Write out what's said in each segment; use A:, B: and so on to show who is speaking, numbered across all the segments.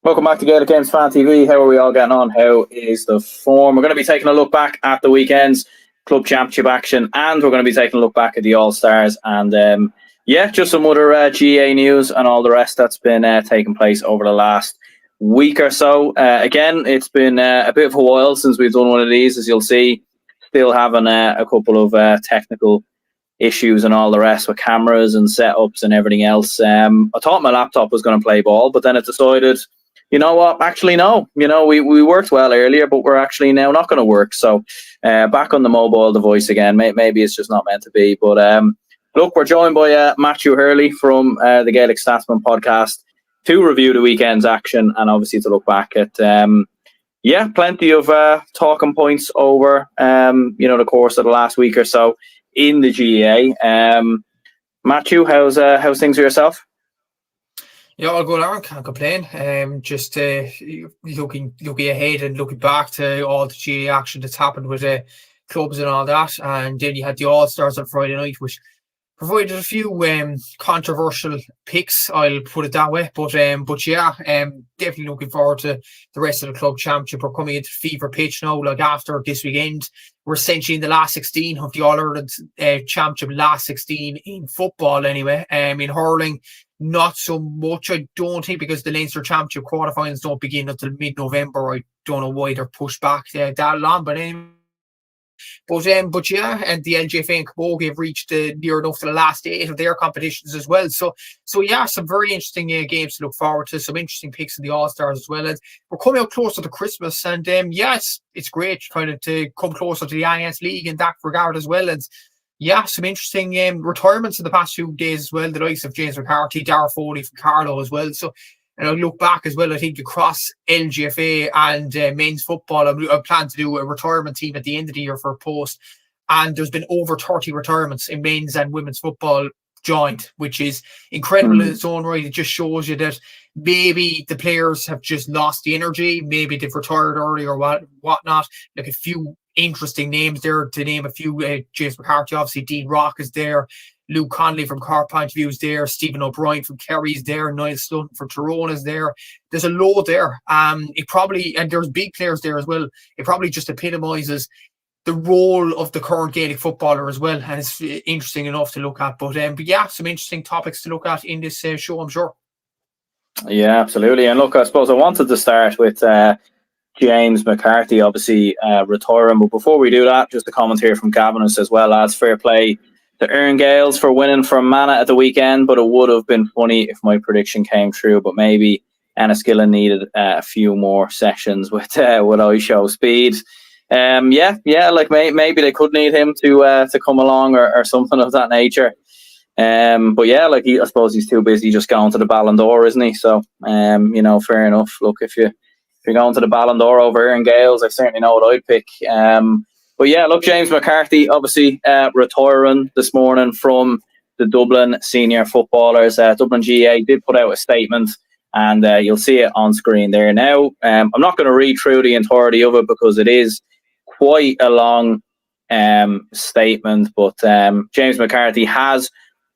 A: Welcome back to Gaelic Games Fan TV. How are we all getting on? How is the form? We're going to be taking a look back at the weekend's club championship action, and we're going to be taking a look back at the All Stars, and just some other GA news and all the rest that's been taking place over the last week or so. Again, it's been a bit of a while since we've done one of these, as you'll see. Still having a couple of technical issues and all the rest with cameras and setups and everything else. I thought my laptop was going to play ball, but then it decided, you know what, actually no. We worked well earlier, but we're actually now not going to work. So back on the mobile device again. Maybe it's just not meant to be. But look, we're joined by Matthew Hurley from the Gaelic Statsman podcast to review the weekend's action and obviously to look back at plenty of talking points over the course of the last week or so in the GAA. Matthew, how's things with yourself?
B: Yeah, all good on. Can't complain. Just looking ahead and looking back to all the GAA action that's happened with clubs and all that, and then you had the All Stars on Friday night, which provided a few controversial picks. I'll put it that way, but definitely looking forward to the rest of the club championship. We're coming into fever pitch now. Like after this weekend, we're essentially in the last 16 of the All Ireland championship, last 16 in football anyway. In hurling, not so much, I don't think, because the Leinster Championship quarterfinals don't begin until mid-November. I don't know why they're pushed back that long, but anyway. And the LGFA and Camogie have reached near enough to the last 8 of their competitions as well. So some very interesting games to look forward to. Some interesting picks in the All Stars as well. And we're coming out closer to Christmas, and it's great kind of to come closer to the IS League in that regard as well. And some interesting retirements in the past few days as well. The likes of James McCarthy, Dara Foley from Carlow as well. So, and I look back as well, I think across LGFA and men's football, I plan to do a retirement team at the end of the year for a post. And there's been over 30 retirements in men's and women's football joined, which is incredible in its own right. It just shows you that maybe the players have just lost the energy. Maybe they've retired early or whatnot. Like a few interesting names there to name a few. James McCarthy, obviously, Dean Rock is there. Luke Connolly from Cork Point of View is there. Stephen O'Brien from Kerry's there. Niall Slunton from Tyrone is there. There's a load there. It probably, and there's big players there as well. It probably just epitomises the role of the current Gaelic footballer as well, and it's interesting enough to look at. But some interesting topics to look at in this show, I'm sure.
A: Yeah, absolutely. And look, I suppose I wanted to start with James McCarthy, obviously retiring. But before we do that, just a comment here from Gavin who says, well, lads, fair play to Aaron Gales for winning from Mana at the weekend, but it would have been funny if my prediction came true. But maybe Enniskillen needed a few more sessions with I show speed. Like maybe they could need him to come along or something of that nature. I suppose he's too busy just going to the Ballon d'Or, isn't he? So fair enough. Look, if you're going to the Ballon d'Or over Aaron Gales, I certainly know what I'd pick. James McCarthy obviously retiring this morning from the Dublin senior footballers. Dublin GA did put out a statement, and you'll see it on screen there now. I'm not going to read through the entirety of it because it is quite a long statement, but James McCarthy has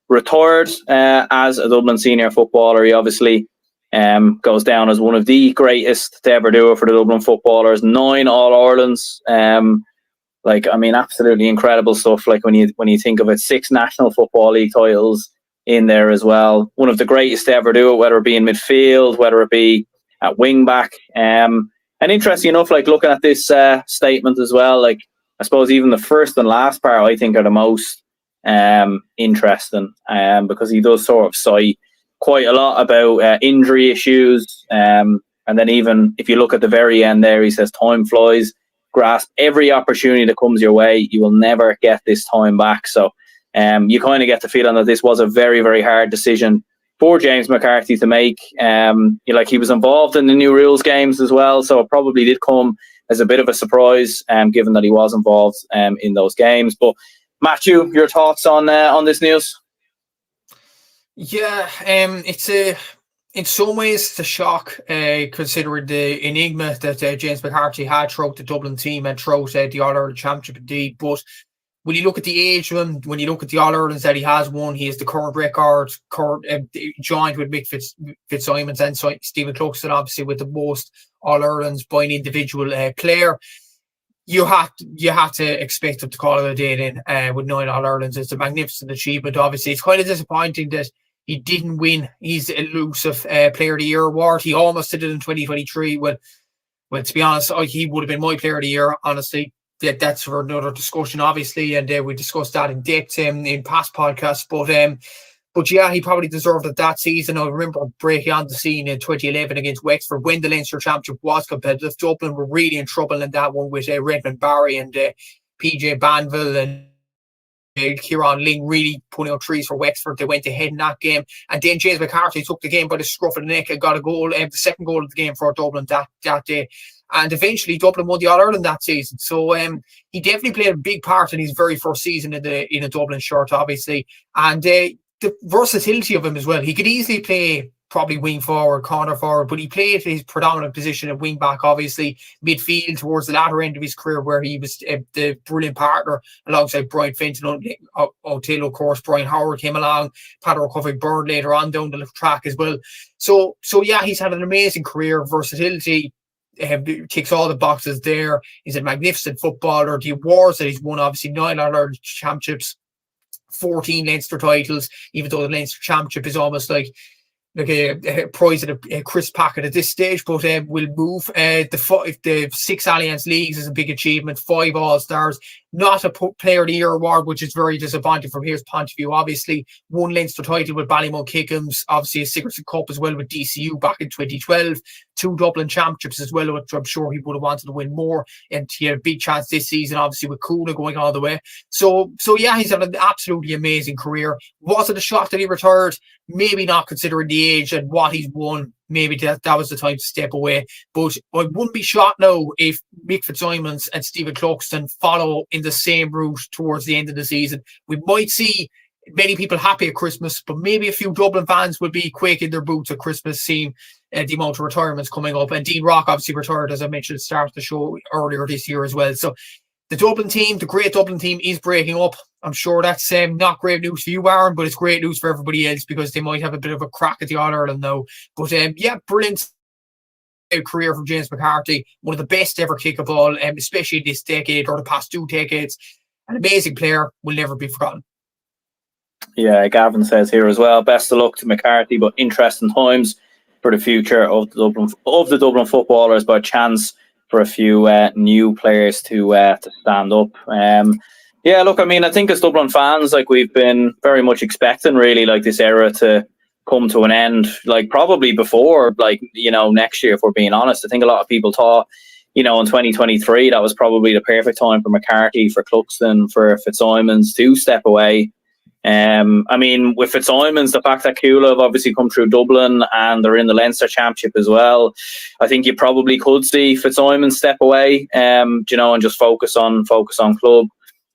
A: retired as a Dublin senior footballer. He obviously goes down as one of the greatest to ever do it for the Dublin footballers. 9 All-Irelands. Absolutely incredible stuff. Like when you think of it, 6 National Football League titles in there as well. One of the greatest to ever do it, whether it be in midfield, whether it be at wing back. And interesting enough, like looking at this statement as well, like I suppose even the first and last part I think are the most interesting because he does sort of cite quite a lot about injury issues. And then even if you look at the very end there, he says time flies. Grasp every opportunity that comes your way. You will never get this time back. So you kind of get the feeling that this was a very, very hard decision for James McCarthy to make. He was involved in the new rules games as well, so it probably did come as a bit of a surprise, given that he was involved in those games. But Matthew, your thoughts on this news?
B: Yeah, it's in some ways the shock, considering the enigma that James McCarthy had throughout the Dublin team and throughout the All-Ireland Championship indeed. But when you look at the age of him, when you look at the All-Irelands that he has won, he has the current record, joined with Mick Fitzsimons and Stephen Cluxton, obviously with the most All-Irelands by an individual player. You have to expect him to call it a day then with 9 All-Irelands. It's a magnificent achievement. Obviously, it's kind of disappointing that he didn't win his elusive Player of the Year award. He almost did it in 2023. Well, to be honest, he would have been my Player of the Year, honestly. That's for another discussion, obviously, and we discussed that in depth in past podcasts. But yeah, he probably deserved it that season. I remember breaking on the scene in 2011 against Wexford when the Leinster Championship was competitive. Dublin were really in trouble in that one with Redmond Barry and PJ Banville and Kieran Ling really putting out trees for Wexford. They went ahead in that game, and then James McCarthy took the game by the scruff of the neck and got a goal, the second goal of the game for Dublin that day. And eventually Dublin won the All-Ireland that season. So he definitely played a big part in his very first season in a Dublin shirt, obviously. And the versatility of him as well. He could easily play probably wing forward, corner forward, but he played his predominant position at wing back, obviously, midfield towards the latter end of his career, where he was the brilliant partner alongside Brian Fenton until, of course, Brian Howard came along, Patrick Covey-Byrne later on down the track as well. So yeah, he's had an amazing career, versatility, ticks all the boxes there. He's a magnificent footballer. The awards that he's won, obviously 9 All-Ireland championships, 14 Leinster titles, even though the Leinster Championship is almost like a prize at a crisp packet at this stage, but we'll move. The 6 Alliance Leagues is a big achievement, 5 All-Stars, not a Player of the Year award, which is very disappointing from his point of view. Obviously, 1 Leinster title with Ballymun Kickham's, obviously a Sigerson Cup as well with DCU back in 2012, 2 Dublin championships as well, which I'm sure he would have wanted to win more, and he had a big chance this season, obviously with Coola going all the way. So yeah, he's had an absolutely amazing career. Was it a shock that he retired? Maybe not, considering the age and what he's won. Maybe that was the time to step away. But I wouldn't be shocked now if Mick Fitzsimons and Stephen Cluxton follow in the same route towards the end of the season. We might see many people happy at Christmas, but maybe a few Dublin fans will be quaking their boots at Christmas, seeing the amount of retirements coming up. And Dean Rock obviously retired, as I mentioned at the start of the show, earlier this year as well. So the Dublin team, the great Dublin team, is breaking up. I'm sure that's not great news for you, Aaron, but it's great news for everybody else because they might have a bit of a crack at the All-Ireland now. But yeah, brilliant career from James McCarthy, one of the best ever kick of all, especially this decade or the past 2 decades. An amazing player, will never be forgotten.
A: Yeah, Gavin says here as well, best of luck to McCarthy, but interesting times for the future of the Dublin footballers, but a chance for a few new players to stand up. Yeah, look, I mean, I think as Dublin fans, like, we've been very much expecting really like this era to come to an end, like probably before, like, you know, next year, if we're being honest. I think a lot of people thought, you know, in 2023, that was probably the perfect time for McCarthy, for Cluxton, for Fitzsimons to step away. I mean, with Fitzsimons, the fact that Coola have obviously come through Dublin and they're in the Leinster Championship as well, I think you probably could see Fitzsimons step away, you know, and just focus on club.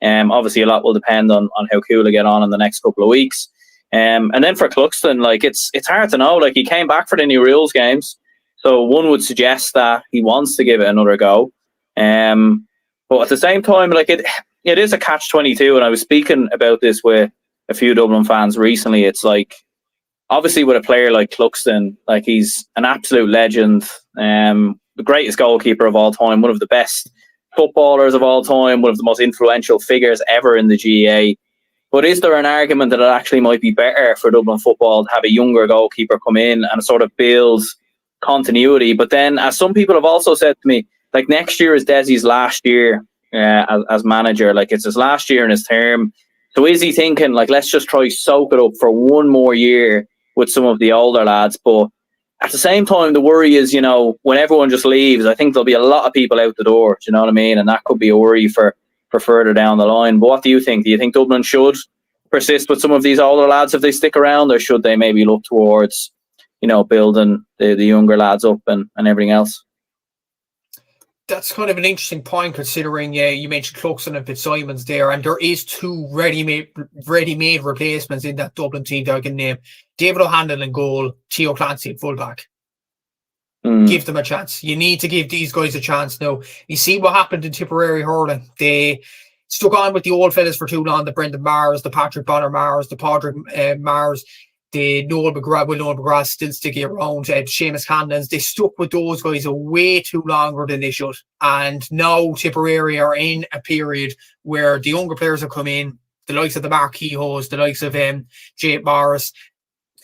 A: Obviously, a lot will depend on how Coola get on in the next couple of weeks. And then for Cluxton, like, it's hard to know. Like, he came back for the new rules games, so one would suggest that he wants to give it another go. But at the same time, like, it is a catch-22, and I was speaking about this with a few Dublin fans recently. It's like, obviously with a player like Cluxton, like, he's an absolute legend, the greatest goalkeeper of all time, one of the best footballers of all time, one of the most influential figures ever in the GAA. But is there an argument that it actually might be better for Dublin football to have a younger goalkeeper come in and sort of build continuity? But then, as some people have also said to me, like, next year is Desi's last year as manager. Like, it's his last year in his term. So is he thinking, like, let's just try soak it up for one more year with some of the older lads? But at the same time, the worry is, you know, when everyone just leaves, I think there'll be a lot of people out the door. Do you know what I mean? And that could be a worry for further down the line. But what do you think? Do you think Dublin should persist with some of these older lads if they stick around, or should they maybe look towards, you know, building the younger lads up and everything else?
B: That's kind of an interesting point, considering you mentioned Cluxton and Fitzsimons there, and there is 2 ready-made replacements in that Dublin team that I can name. David O'Hanlon in goal, Theo Clancy in fullback. Give them a chance. You need to give these guys a chance now. You see what happened in Tipperary hurling. They stuck on with the old fellas for too long, the Brendan Mars, the Patrick Bonner Mars, the Padraig Mars, the Noel McGrath still sticking around, Seamus Hanlons. They stuck with those guys way too longer than they should. And now Tipperary are in a period where the younger players have come in, the likes of the Mark Kehoes, the likes of Jake Morris,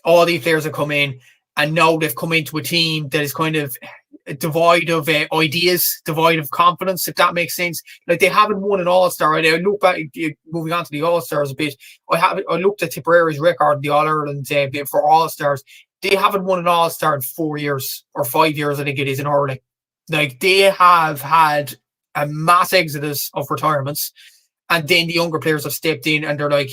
B: all these players have come in, and now they've come into a team that is kind of devoid of ideas, devoid of confidence, if that makes sense. Like, they haven't won an All-Star. I look back, moving on to the All-Stars a bit, I looked at Tipperary's record, the All-Ireland for All-Stars. They haven't won an All-Star in 4 years or 5 years, I think it is, in hurling. Like, they have had a mass exodus of retirements, and then the younger players have stepped in, and they're like,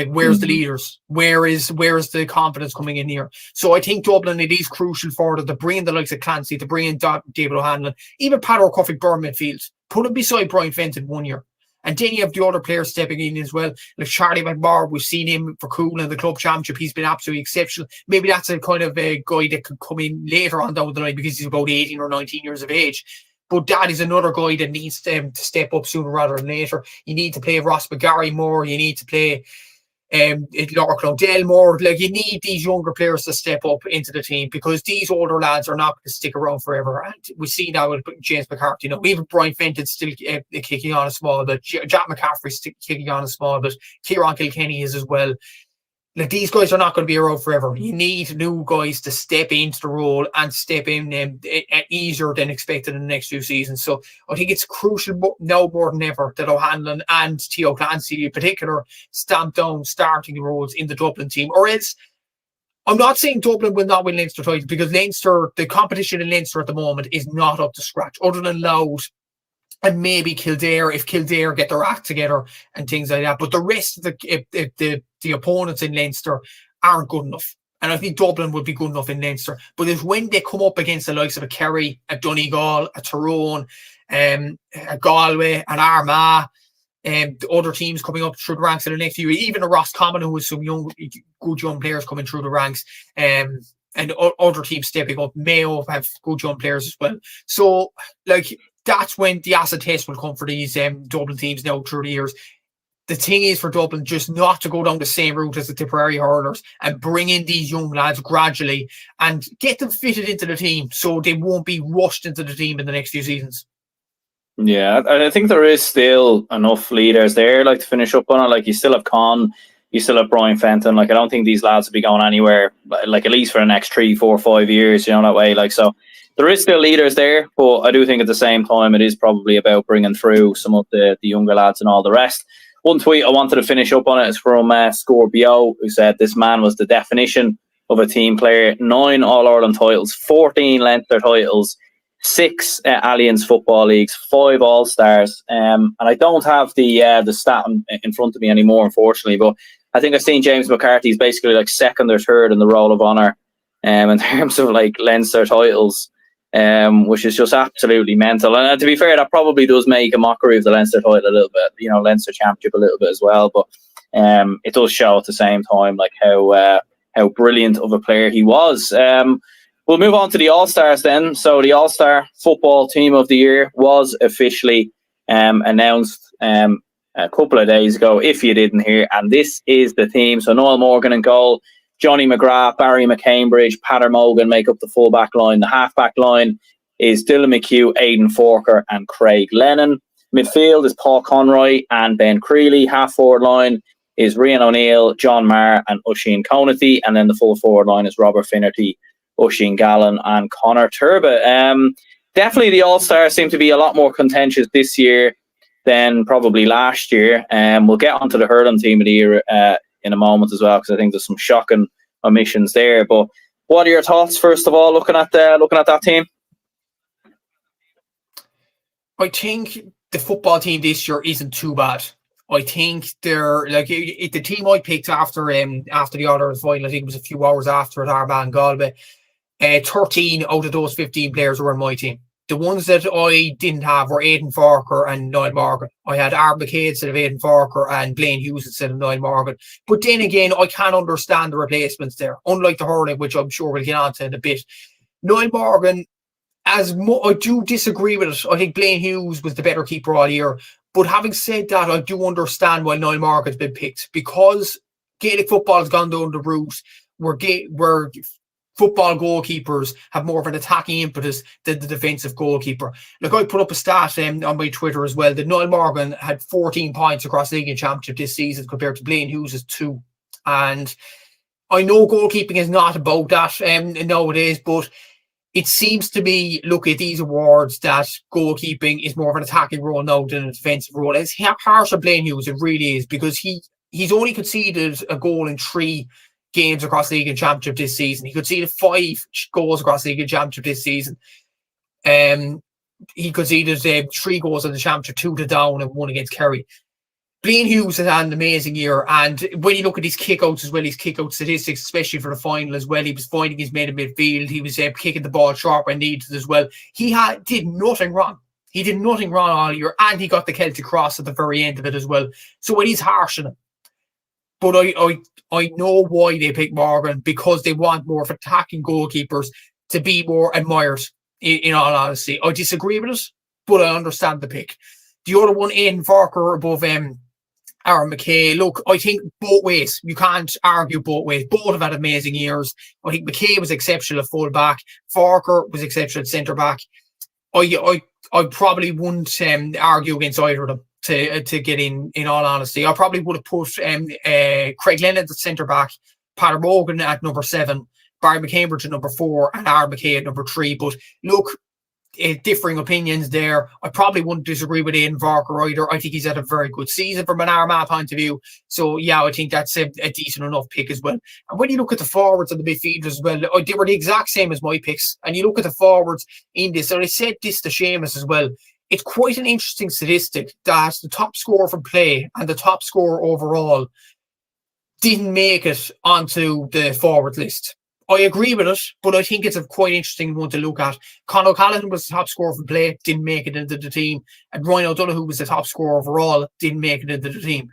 B: where's the leaders? Where is the confidence coming in here? So I think Dublin, it is crucial for them to bring in the likes of Clancy, to bring in David O'Hanlon, even Pat O'Cuffey, Burn midfield, put him beside Brian Fenton 1 year. And then you have the other players stepping in as well. Like Charlie McMahon, we've seen him for Cool in the club championship. He's been absolutely exceptional. Maybe that's a kind of a guy that could come in later on down the line because he's about 18 or 19 years of age. But that is another guy that needs to step up sooner rather than later. You need to play Ross McGarry more. You need to play Laura Claudel more. Like, you need these younger players to step up into the team, because these older lads are not going to stick around forever. And we see now with James McCarthy, even Brian Fenton still kicking on a small bit, Jack McCaffrey still kicking on a small bit, Kieran Kilkenny is as well. Like, these guys are not going to be around forever. You need new guys to step into the role and step in easier than expected in the next few seasons. So I think it's crucial now more than ever that O'Hanlon and Theo Clancy in particular stamp down starting roles in the Dublin team. Or else, I'm not saying Dublin will not win Leinster titles, because Leinster, the competition in Leinster at the moment is not up to scratch, other than Louth and maybe Kildare, if Kildare get their act together and things like that. But the rest of the opponents in Leinster aren't good enough. And I think Dublin would be good enough in Leinster. But it's when they come up against the likes of a Kerry, a Donegal, a Tyrone, a Galway, an Armagh, the other teams coming up through the ranks in the next few years, even a Roscommon, who has some good young players coming through the ranks, and other teams stepping up. Mayo have good young players as well. So, like, that's when the acid test will come for these Dublin teams now through the years. The thing is for Dublin just not to go down the same route as the Tipperary hurlers and bring in these young lads gradually and get them fitted into the team so they won't be rushed into the team in the next few seasons.
A: Yeah, I think there is still enough leaders there, like, to finish up on it. Like, you still have Con, you still have Brian Fenton. Like, I don't think these lads will be going anywhere, like, at least for the next 3, 4, 5 years, that way. Like, so there is still leaders there, but I do think at the same time it is probably about bringing through some of the younger lads and all the rest. One tweet I wanted to finish up on it is from Scorbio, who said this man was the definition of a team player. 9 All-Ireland titles, 14 Leinster titles, 6 Alliance Football Leagues, 5 All-Stars. And I don't have the stat in front of me anymore, unfortunately, but I think I've seen James McCarthy's basically like second or third in the Roll of Honour in terms of like Leinster titles. Which is just absolutely mental. And to be fair, that probably does make a mockery of the Leinster title a little bit, Leinster Championship a little bit as well. But it does show at the same time like how brilliant of a player he was. We'll move on to the All-Stars then. So the All-Star Football Team of the Year was officially announced a couple of days ago, if you didn't hear. And this is the team. So Noel Morgan in goal, Johnny McGrath, Barry McCambridge, Patter Mogan make up the full-back line. The half-back line is Dylan McHugh, Aidan Forker and Craig Lennon. Midfield is Paul Conroy and Ben Creeley. Half-forward line is Rian O'Neill, John Marr and Oisin Conathy. And then the full-forward line is Robert Finnerty, Oisin Gallen and Conor Turba. Definitely the All-Stars seem to be a lot more contentious this year than probably last year. We'll get onto the hurling team of the year in a moment as well, because I think there's some shocking omissions there. But what are your thoughts, first of all, looking at that team?
B: I think the football team this year isn't too bad. I think they're like the team I picked after the Others final. I think it was a few hours after at Armagh and Galway. 13 out of those 15 players were in my team. The ones that I didn't have were Aidan Forker and Niall Morgan. I had Aaron McCabe instead of Aidan Forker and Blaine Hughes instead of Niall Morgan. But then again, I can't understand the replacements there, unlike the hurling, which I'm sure we'll get on to in a bit. Niall Morgan, I do disagree with it. I think Blaine Hughes was the better keeper all year. But having said that, I do understand why Niall Morgan's been picked, because Gaelic football has gone down the route where football goalkeepers have more of an attacking impetus than the defensive goalkeeper. Like, I put up a stat on my Twitter as well that Niall Morgan had 14 points across the league and championship this season compared to Blaine Hughes' 2. And I know goalkeeping is not about that nowadays, but it seems to me, look at these awards, that goalkeeping is more of an attacking role now than a defensive role. It's harsh on Blaine Hughes, it really is, because he's only conceded a goal in 3 games across the league and championship this season. He conceded 5 goals across the league and championship this season. He conceded 3 goals in the championship, 2 to Down and 1 against Kerry. Blaine Hughes has had an amazing year, and when you look at his kickouts as well, his kickout statistics, especially for the final as well, he was finding his men in midfield. He was kicking the ball sharp when needed as well. He did nothing wrong. He did nothing wrong all year, and he got the Celtic cross at the very end of it as well. So it is harsh on him. But I know why they pick Morgan, because they want more of attacking goalkeepers to be more admired, in all honesty. I disagree with it, but I understand the pick. The other one, Aidan Farker above Aaron McKay. Look, I think both ways. You can't argue both ways. Both have had amazing years. I think McKay was exceptional at full back. Farker was exceptional at centre back. I probably wouldn't argue against either of them to get in all honesty. I probably would have put Craig Lennon at centre back, Paddy Morgan at number 7, Barry McCambridge at number 4, and Aaron McKay at number 3. But look, differing opinions there. I probably wouldn't disagree with Aidan Farker either. I think he's had a very good season from an Armagh point of view. So yeah, I think that's a decent enough pick as well. And when you look at the forwards and the midfielders as well, they were the exact same as my picks. And you look at the forwards in this, and I said this to Seamus as well, it's quite an interesting statistic that the top scorer from play and the top scorer overall didn't make it onto the forward list. I agree with it, but I think it's a quite interesting one to look at. Conor O'Callaghan was the top scorer from play, didn't make it into the team. And Ryan O'Donoghue was the top scorer overall, didn't make it into the team.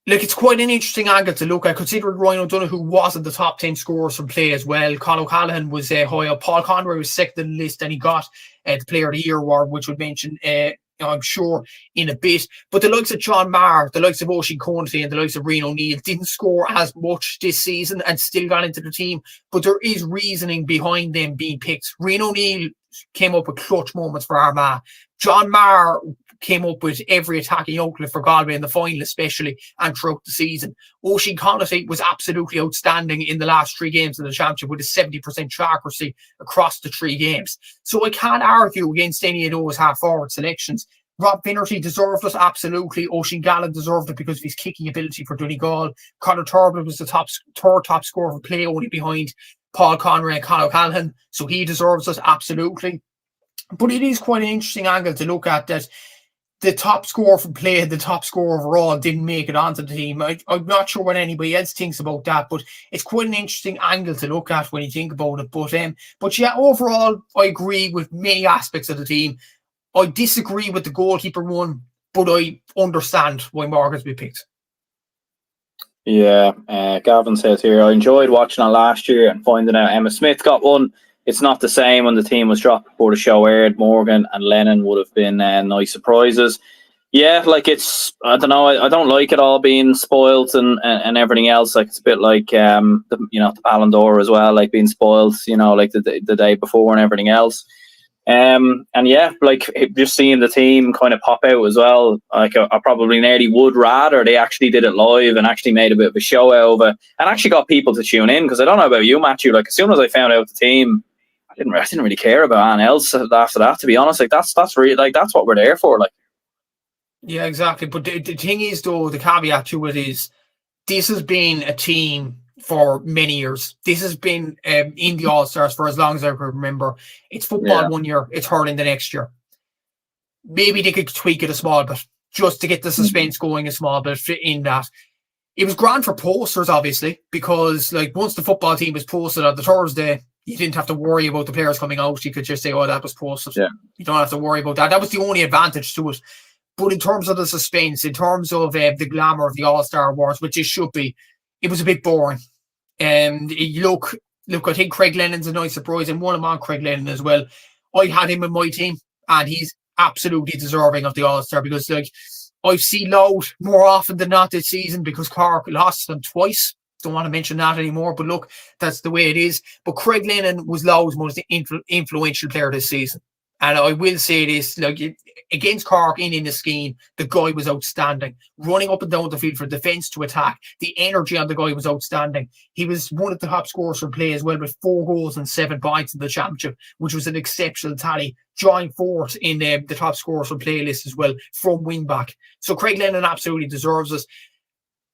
B: Like, it's quite an interesting angle to look at, considering Ryan O'Donoghue wasn't the top 10 scorers from play as well. Conor O'Callaghan was high up. Paul Conroy was second in the list, and he got the Player of the Year award, which we'll mention I'm sure in a bit. But the likes of John Maher, the likes of Oisin Conte, and the likes of Rian O'Neill didn't score as much this season and still got into the team. But there is reasoning behind them being picked. Rian O'Neill came up with clutch moments for Armagh. John Maher came up with every attacking outlet for Galway in the final especially, and throughout the season. Oisin Conte was absolutely outstanding in the last 3 games of the championship with a 70% accuracy across the 3 games. So I can't argue against any of those half-forward selections. Rob Finnerty deserved it, absolutely. Oisin Gallen deserved it because of his kicking ability for Donegal. Conor Turbill was the third top scorer for play, only behind Paul Conroy and Conor O'Callaghan. So he deserves it, absolutely. But it is quite an interesting angle to look at, that the top scorer from play and the top scorer overall didn't make it onto the team. I'm not sure what anybody else thinks about that, but it's quite an interesting angle to look at when you think about it. But yeah, overall, I agree with many aspects of the team. I disagree with the goalkeeper one, but I understand why Morgan's been picked.
A: Yeah, Gavin says here, I enjoyed watching it last year and finding out Emma Smith got one. It's not the same when the team was dropped before the show aired. Morgan and Lennon would have been nice surprises. Yeah, like, it's, I don't know, I don't like it all being spoiled and everything else. Like, it's a bit like the Ballon d'Or as well, like being spoiled, like the day before and everything else. And yeah, like, just seeing the team kind of pop out as well. Like, I probably nearly would rather they actually did it live and actually made a bit of a show out of it and actually got people to tune in. Because I don't know about you, Matthew, like, as soon as I found out the team, I didn't really care about anything else after that, to be honest. Like, that's really, like, that's what we're there for. Like,
B: yeah, exactly. But the thing is, though, the caveat to it is, this has been a team for many years. This has been in the All-Stars for as long as I can remember. It's football one year, it's hurling the next year. Maybe they could tweak it a small bit, just to get the suspense going a small bit in that. It was grand for posters, obviously, because, like, once the football team was posted on the Thursday, you didn't have to worry about the players coming out. You could just say, oh, that was posted. Yeah. You don't have to worry about that. That was the only advantage to it. But in terms of the suspense, in terms of the glamour of the All-Star Awards, which it should be, it was a bit boring. And look, I think Craig Lennon's a nice surprise, and one among Craig Lennon as well. I had him in my team, and he's absolutely deserving of the All-Star, because like I've seen Loud more often than not this season because Cork lost them twice. Don't want to mention that anymore, but look, that's the way it is. But Craig Lennon was Loud's most influential player this season. And I will say this, like against Cork in the scheme, the guy was outstanding. Running up and down the field from defence to attack, the energy on the guy was outstanding. He was one of the top scorers for play as well, with 4 goals and 7 points in the championship, which was an exceptional tally. Joined fourth in the top scorers for play list as well from wing back. So Craig Lennon absolutely deserves it.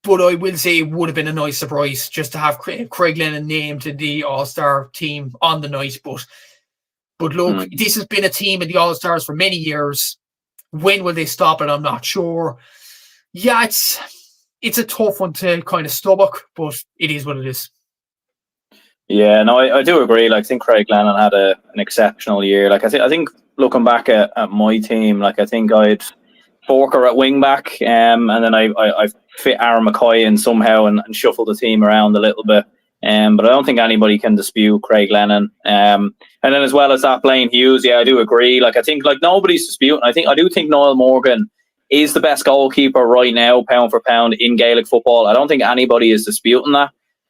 B: But I will say it would have been a nice surprise just to have Craig Lennon named to the All-Star team on the night. But look, this has been a team in the All-Stars for many years. When will they stop it? I'm not sure. Yeah, it's a tough one to kind of stomach, but it is what it is.
A: Yeah, no, I do agree. Like, I think Craig Lennon had an exceptional year. Like, I think looking back at my team, like, I think I'd Forker at wing back, and then I fit Aaron McCoy in somehow and shuffle the team around a little bit. But I don't think anybody can dispute Craig Lennon. And then as well as that, Blaine Hughes, yeah, I do agree. Like, I think like nobody's disputing. I do think Niall Morgan is the best goalkeeper right now, pound for pound, in Gaelic football. I don't think anybody is disputing that.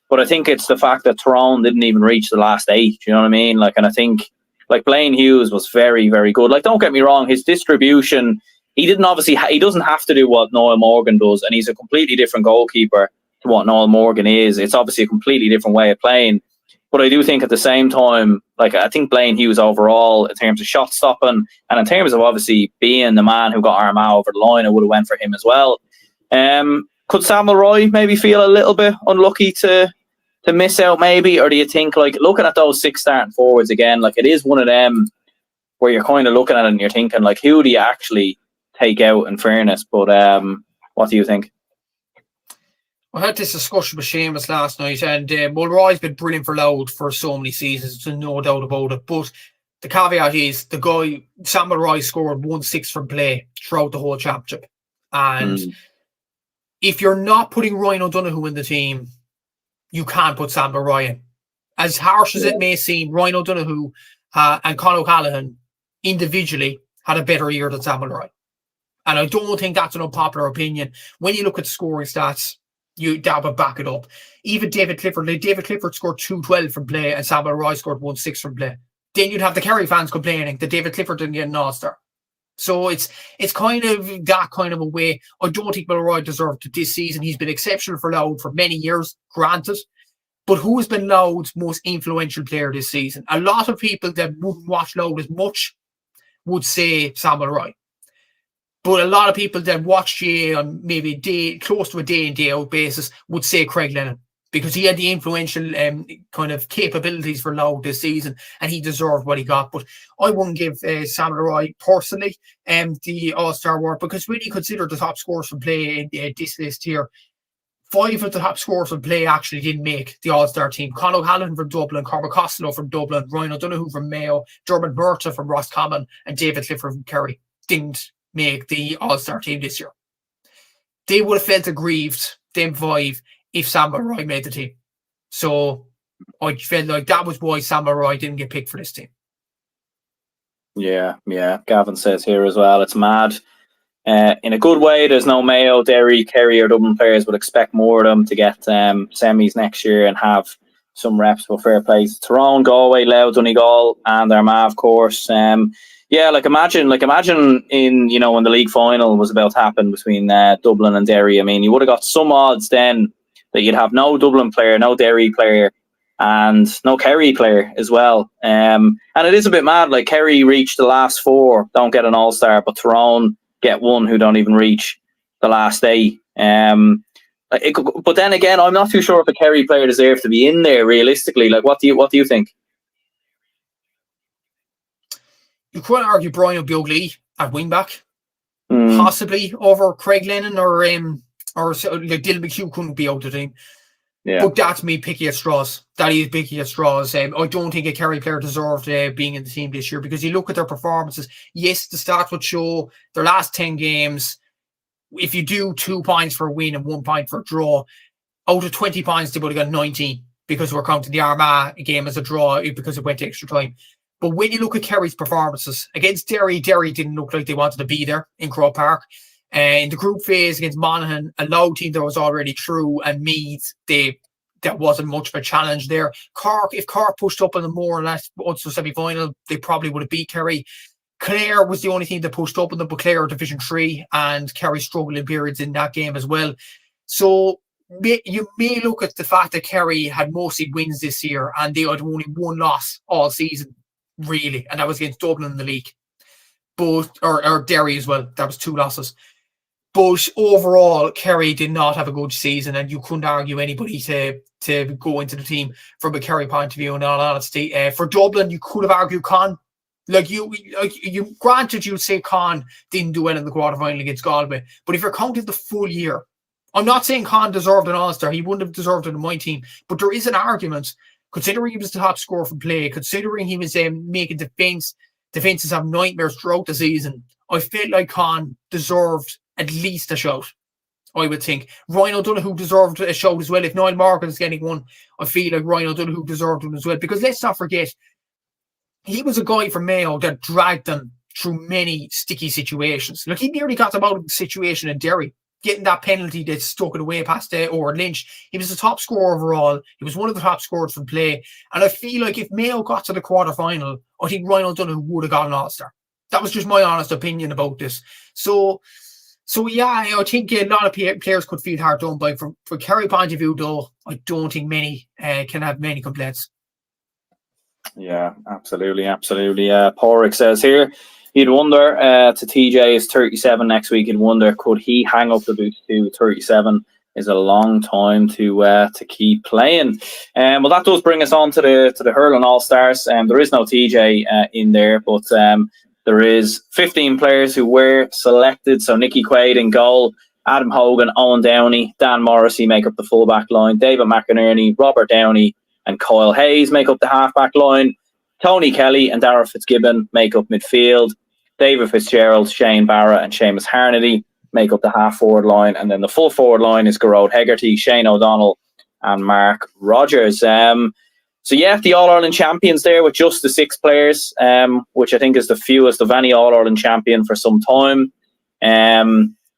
A: But I think it's the fact that Tyrone didn't even reach the last 8. You know what I mean? Like, and I think like Blaine Hughes was very, very good. Like, don't get me wrong, his distribution, he doesn't have to do what Niall Morgan does, and he's a completely different goalkeeper to what Niall Morgan is. It's obviously a completely different way of playing. But I do think at the same time, like, I think Blaine Hughes overall, in terms of shot stopping and in terms of obviously being the man who got Armagh over the line, I would have went for him as well. Could Samuel Roy maybe feel a little bit unlucky to miss out maybe? Or do you think, like, looking at those 6 starting forwards again, like, it is one of them where you're kind of looking at it and you're thinking, like, who do you actually take out, in fairness? But what do you think?
B: I had this discussion with Seamus last night, and Mulroy's been brilliant for Loud for so many seasons, there's no doubt about it. But the caveat is the guy, Sam Mulroy, scored 1-6 from play throughout the whole championship. And if you're not putting Ryan O'Donoghue in the team, you can't put Sam Mulroy in. As harsh as it may seem, Ryan O'Donoghue and Conor O'Callaghan individually had a better year than Sam Mulroy. And I don't think that's an unpopular opinion. When you look at scoring stats, that would back it up. Even David Clifford scored 2-12 from play and Sam Mulroy scored 1-6 from play. Then you'd have the Kerry fans complaining that David Clifford didn't get an All-Star. So it's kind of that kind of a way. I don't think Mulroy deserved it this season. He's been exceptional for Loud for many years, granted. But who has been Loud's most influential player this season? A lot of people that wouldn't watch Loud as much would say Sam Mulroy. But a lot of people that watch GA on maybe close to a day in, day out basis would say Craig Lennon, because he had the influential kind of capabilities for Loud this season and he deserved what he got. But I wouldn't give Sam Mulroy personally the All-Star award, because when you consider the top scorers from play in this list here, 5 of the top scorers from play actually didn't make the All-Star team. Conor O'Callaghan from Dublin, Cormac Costello from Dublin, Ryan O'Donoghue from Mayo, Dermot Murta from Roscommon, and David Clifford from Kerry didn't make the All-Star team this year. They would have felt aggrieved, them 5, if Sam Mulroy made the team. So I felt like that was why Sam Mulroy didn't get picked for this team.
A: Yeah. Gavin says here as well, it's mad. In a good way, there's no Mayo, Derry, Kerry or Dublin players. Would expect more of them to get semis next year and have some reps. But fair play to Tyrone, Galway, Louth, Donegal and Armagh, of course. Yeah, imagine in, when the league final was about to happen between Dublin and Derry. I mean, you would have got some odds then that you'd have no Dublin player, no Derry player, and no Kerry player as well. And it is a bit mad. Like, Kerry reached the last 4, don't get an All-Star, but Tyrone get 1 who don't even reach the last 8. But then again, I'm not too sure if a Kerry player deserves to be in there realistically. Like, what do you think?
B: You could argue Brian O'Beogley at wingback, possibly over Craig Lennon or Dylan McHugh couldn't be out of the team. Yeah. But that's me picky at straws. That is picky at straws. I don't think a Kerry player deserved being in the team this year, because you look at their performances. Yes, the stats would show their last 10 games. If you do 2 points for a win and 1 point for a draw, out of 20 points, they would have got 19, because we're counting the Armagh game as a draw because it went to extra time. But when you look at Kerry's performances against Derry didn't look like they wanted to be there in Croke Park. In the group phase against Monaghan, a low team that was already through, and Meath, there wasn't much of a challenge there. Cork, if Cork pushed up in the more or less also semi-final, they probably would have beat Kerry. Clare was the only team that pushed up in them, but Clare are Division 3, and Kerry struggled in periods in that game as well. So you may look at the fact that Kerry had mostly wins this year, and they had only one loss all season, really, and that was against Dublin in the league. But or Derry as well. That was 2 losses. But overall, Kerry did not have a good season, and you couldn't argue anybody to go into the team from a Kerry point of view, in all honesty. For Dublin, you could have argued Con. You granted, you'd say Con didn't do well in the quarterfinal against Galway, but if you're counting the full year, I'm not saying Con deserved an All-Star. He wouldn't have deserved it in my team, but there is an argument, considering he was the top scorer from play, considering he was making defenses have nightmares throughout the season. I felt like Con deserved at least a shout, I would think. Ryan O'Donoghue deserved a shout as well. If Niall Morgan is getting one, I feel like Ryan O'Donoghue deserved one as well. Because let's not forget, he was a guy from Mayo that dragged them through many sticky situations. Look, he nearly got them out of the situation in Derry, getting that penalty that stuck it away past Owen Lynch. He was the top scorer overall. He was one of the top scorers from play. And I feel like if Mayo got to the quarterfinal, I think Ryan O'Donoghue would have got an All-Star. That was just my honest opinion about this. So yeah, I think a lot of players could feel hard done by. From Kerry point of view, though, I don't think many can have many complaints.
A: Yeah, absolutely. Porrick says here, he'd wonder, to TJ is 37 next week, he'd wonder, could he hang up the boots to 37? Is a long time to keep playing. Well, that does bring us on to the hurling All-Stars. There is no TJ in there, but there is 15 players who were selected. So Nicky Quaid in goal, Adam Hogan, Owen Downey, Dan Morrissey make up the full-back line, David McInerney, Robert Downey and Kyle Hayes make up the half-back line, Tony Kelly and Darragh Fitzgibbon make up midfield, David Fitzgerald, Shane Barra and Seamus Harnedy make up the half-forward line, and then the full-forward line is Gearóid Hegarty, Shane O'Donnell and Mark Rogers. So yeah, the All-Ireland champions there with just the 6 players, which I think is the fewest of any All-Ireland champion for some time.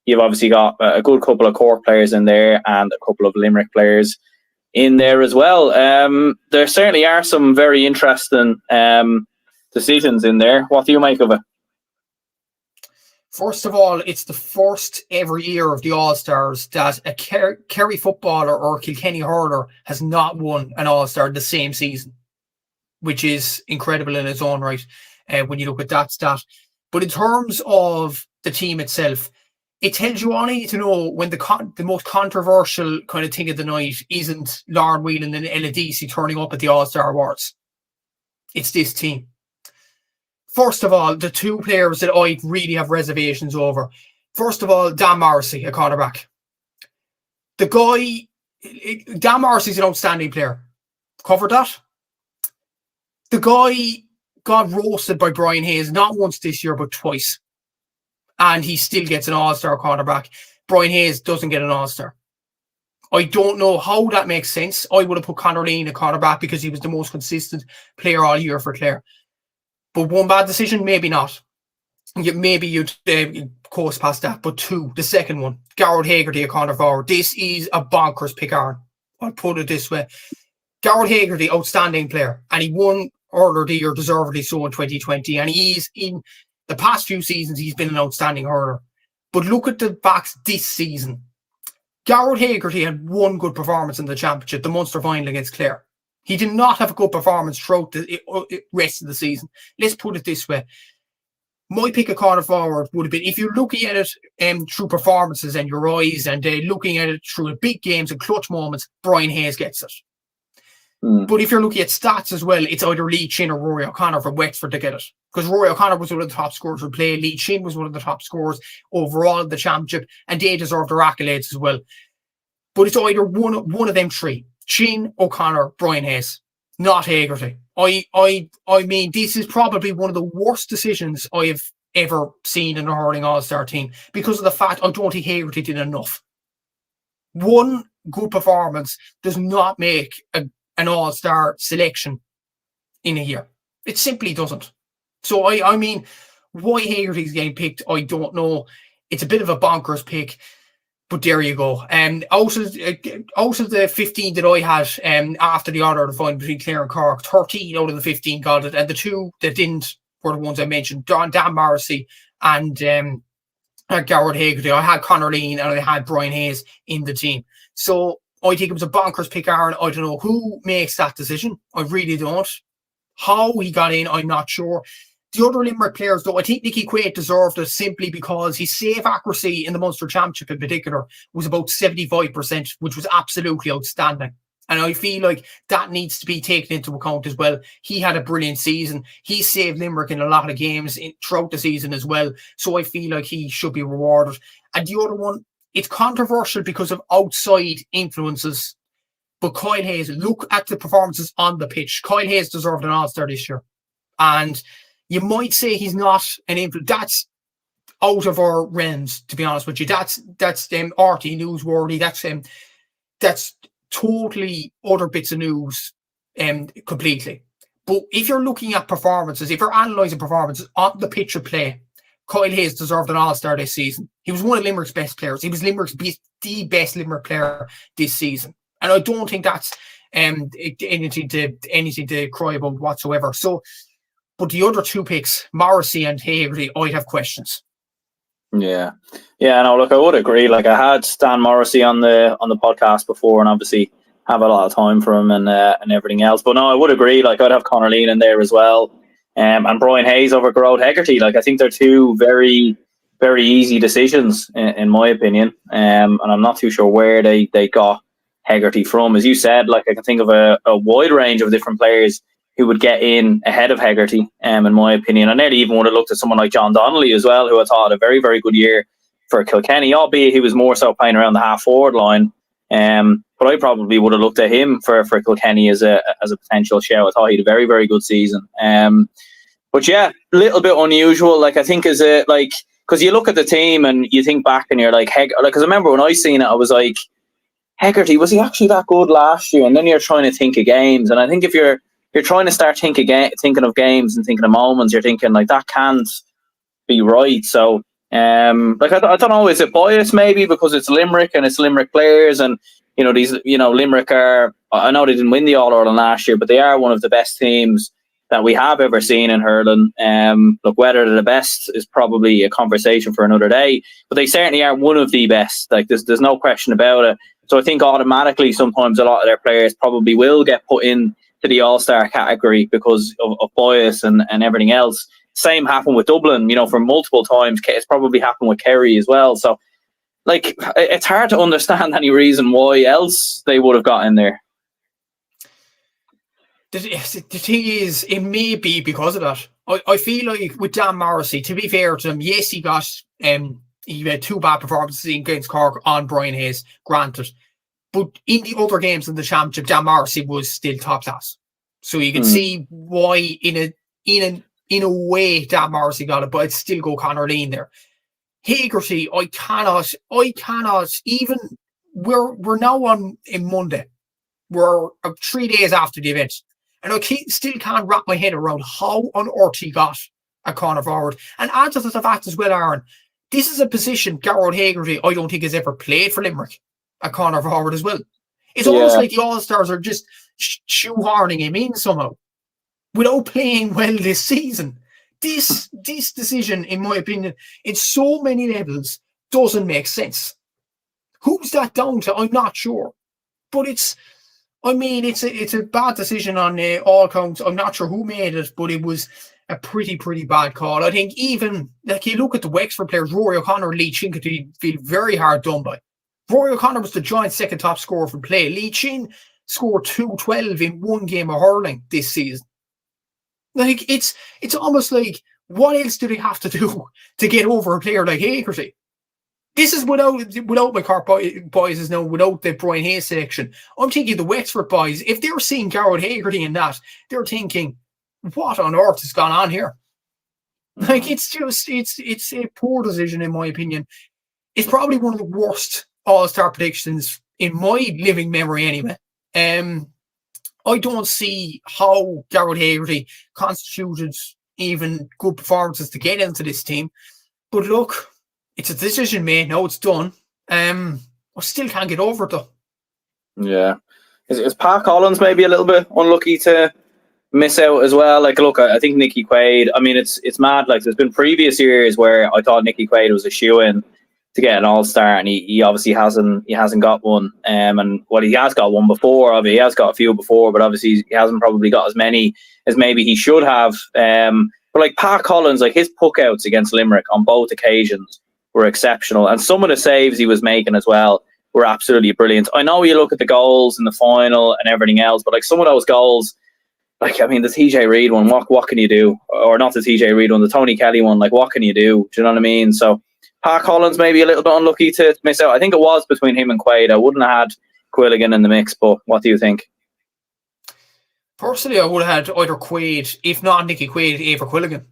A: You've obviously got a good couple of Cork players in there and a couple of Limerick players in there as well. There certainly are some very interesting decisions in there. What do you make of it?
B: First of all, it's the first every year of the All-Stars that a Kerry footballer or Kilkenny hurler has not won an All-Star the same season, which is incredible in its own right when you look at that stat. But in terms of the team itself, it tells you all you need to know when the most controversial kind of thing of the night isn't Lauren Whelan and Ella Deasy turning up at the All-Star Awards. It's this team. First of all, the 2 players that I really have reservations over. First of all, Dan Morrissey, a cornerback. The guy, Dan Morrissey's an outstanding player. Covered that? The guy got roasted by Brian Hayes, not once this year, but twice. And he still gets an All-Star cornerback. Brian Hayes doesn't get an All-Star. I don't know how that makes sense. I would have put Conor Lean a cornerback because he was the most consistent player all year for Clare. But one bad decision, maybe not. Maybe you'd coast past that. But 2, the second one, Gearóid Hegarty, a corner forward. This is a bonkers pick, Aaron. I'll put it this way. Gearóid Hegarty, outstanding player. And he won Hurler of the Year, deservedly so, in 2020. And he's, in the past few seasons, he's been an outstanding hurler. But look at the backs this season. Gearóid Hegarty had one good performance in the championship, the Munster final against Clare. He did not have a good performance throughout the rest of the season. Let's put it this way. My pick of corner forward would have been, if you're looking at it through performances and your eyes and looking at it through big games and clutch moments, Brian Hayes gets it. But if you're looking at stats as well, it's either Lee Chin or Rory O'Connor from Wexford to get it. Because Rory O'Connor was one of the top scorers for play. Lee Chin was one of the top scorers overall in the championship, and they deserve their accolades as well. But it's either one of them 3. Chin, O'Connor, Brian Hayes, not Hegarty. I mean, this is probably one of the worst decisions I have ever seen in a hurling All-Star team because of the fact I don't think Hegarty did enough. One good performance does not make an All-Star selection in a year. It simply doesn't. So I mean, why Haggerty's getting picked, I don't know. It's a bit of a bonkers pick. But there you go. Out of the 15 that I had after the order of the final between Clare and Cork, 13 out of the 15 got it. And the two that didn't were the ones I mentioned, Dan Morrissey and Garrett Haggerty. I had Conor Lean and I had Brian Hayes in the team. So I think it was a bonkers pick, Aaron. I don't know who makes that decision. I really don't. How he got in, I'm not sure. The other Limerick players, though, I think Nicky Quaid deserved it simply because his save accuracy in the Munster Championship in particular was about 75%, which was absolutely outstanding. And I feel like that needs to be taken into account as well. He had a brilliant season. He saved Limerick in a lot of games throughout the season as well. So I feel like he should be rewarded. And the other one, it's controversial because of outside influences. But Kyle Hayes, look at the performances on the pitch. Kyle Hayes deserved an All-Star this year. And you might say he's not an influence. That's out of our realms, to be honest with you. That's RT newsworthy. That's totally other bits of news completely. But if you're looking at performances, if you're analysing performances on the pitch of play, Kyle Hayes deserved an All-Star this season. He was one of Limerick's best players. He was the best Limerick player this season. And I don't think that's anything to cry about whatsoever. So, but the other two picks, Morrissey and Haggerty, I'd have questions.
A: Yeah, no, look, I would agree. Like, I had Stan Morrissey on the podcast before, and obviously have a lot of time for him and everything else. But no, I would agree. Like, I'd have Conor Lean in there as well, and Brian Hayes over Garrod Hegarty. Like, I think they're two very, very easy decisions in my opinion. And I'm not too sure where they got Hegarty from. As you said, like, I can think of a wide range of different players who would get in ahead of Hegarty, in my opinion. I nearly even would have looked at someone like John Donnelly as well, who I thought had a very, very good year for Kilkenny, albeit he was more so playing around the half-forward line. But I probably would have looked at him for Kilkenny as a potential shout. I thought he had a very, very good season. But yeah, a little bit unusual. Like, I think because you look at the team and you think back and you're like, because I remember when I seen it, I was like, Hegarty, was he actually that good last year? And then you're trying to think of games. And I think if you're trying to start thinking of games and thinking of moments, you're thinking like that can't be right. So, like, I don't know, is it bias maybe because it's Limerick and it's Limerick players, and Limerick are, I know they didn't win the All-Ireland last year, but they are one of the best teams that we have ever seen in hurling. Look, whether they're the best is probably a conversation for another day, but they certainly are one of the best. Like, there's no question about it. So I think automatically sometimes a lot of their players probably will get put in to the All-Star category because of bias and everything else. Same happened with Dublin, for multiple times. It's probably happened with Kerry as well. So, like, it's hard to understand any reason why else they would have got in there.
B: The thing is, it may be because of that. I feel like with Dan Morrissey, to be fair to him, yes, he had two bad performances against Cork on Brian Hayes, granted. But in the other games in the championship, Dan Morrissey was still top class. So you can see why in a way Dan Morrissey got it, but I'd still go Conor Lean there. Haggerty, I cannot even, we're now on Monday. We're 3 days after the event. And I still can't wrap my head around how on earth he got a corner forward. And add to the fact as well, Aaron, this is a position Garrod Haggerty, I don't think, has ever played for Limerick, a corner forward as well. It's almost like the All-Stars are just shoehorning him in somehow without playing well this season. This decision, in my opinion, in so many levels, doesn't make sense. Who's that down to? I'm not sure. But it's a bad decision on all counts. I'm not sure who made it, but it was a pretty bad call. I think even, like, you look at the Wexford players, Rory O'Connor and Lee Chinkerty feel very hard done by. Rory O'Connor was the joint second top scorer from play. Lee Chin scored 212 in one game of hurling this season. Like, it's almost like, what else do they have to do to get over a player like Haggerty? This is without my Cork boys is now, without the Brian Hayes selection. I'm thinking the Wexford boys, if they're seeing Garrod Haggerty in that, they're thinking, what on earth has gone on here? Like, it's a poor decision, in my opinion. It's probably one of the worst All-Star predictions in my living memory anyway. I don't see how Garrett Haggerty constituted even good performances to get into this team. But look, it's a decision made. Now it's done. I still can't get over it though.
A: Yeah. Is Pat Collins maybe a little bit unlucky to miss out as well? Like, look, I think Nicky Quaid, I mean, it's mad. Like, there's been previous years where I thought Nicky Quaid was a shoo-in to get an All-Star, and he obviously hasn't got one. And well, he has got one before. Obviously, he has got a few before, but obviously he hasn't probably got as many as maybe he should have. But like Pat Collins, like his puckouts against Limerick on both occasions were exceptional, and some of the saves he was making as well were absolutely brilliant. I know you look at the goals in the final and everything else, but like some of those goals, like, I mean, the TJ Reid one, what can you do? Or not the TJ Reid one, the Tony Kelly one, like, what can you do? Do you know what I mean? So Pat Collins maybe a little bit unlucky to miss out. I think it was between him and Quaid. I wouldn't have had Quilligan in the mix, but what do you think?
B: Personally, I would have had either Quaid, if not Nicky Quaid, Ava Quilligan.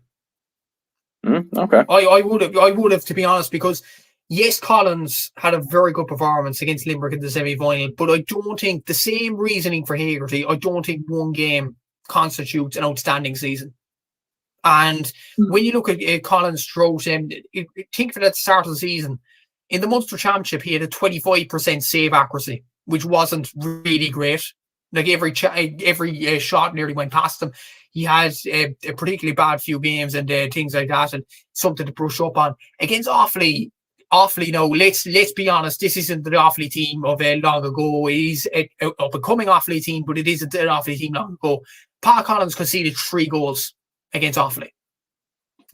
A: Okay.
B: I would have, to be honest, because yes, Collins had a very good performance against Limerick in the semi-final, but I don't think the same reasoning for Haggerty, I don't think one game constitutes an outstanding season. And when you look at Collins' throat, think for that start of the season, in the Munster Championship, he had a 25% save accuracy, which wasn't really great. Like every shot nearly went past him. He had a particularly bad few games and things like that, and something to brush up on. Against Offaly, no, let's be honest, this isn't the Offaly team of long ago. It is a becoming Offaly team, but it isn't an Offaly team long ago. Pat Collins conceded 3 goals against Offaly.